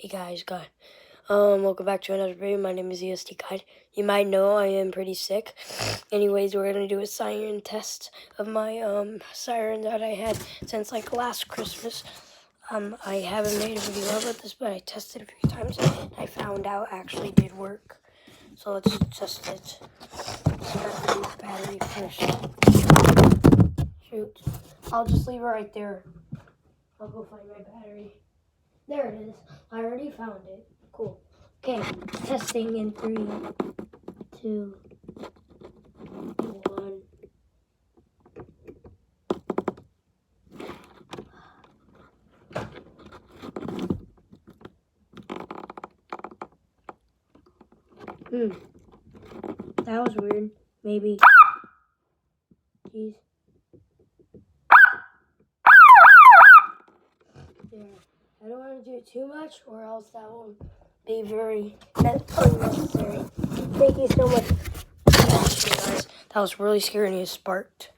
Hey guys, welcome back to another video. My name is ESD Guide. You might know I am pretty sick. Anyways, we're gonna do a siren test of my siren that I had since like last Christmas. I haven't made a video about this, but I tested a few times and I found out actually did work. So let's test it. Let's battery first. Shoot. I'll just leave it right there. I'll go find my battery. There it is. I already found it. Cool. Okay, testing in 3, 2, 1. That was weird. Maybe. Jeez. There. I don't want to do it too much, or else that will be very unnecessary. Thank you so much. Guys, that was really scary and it sparked.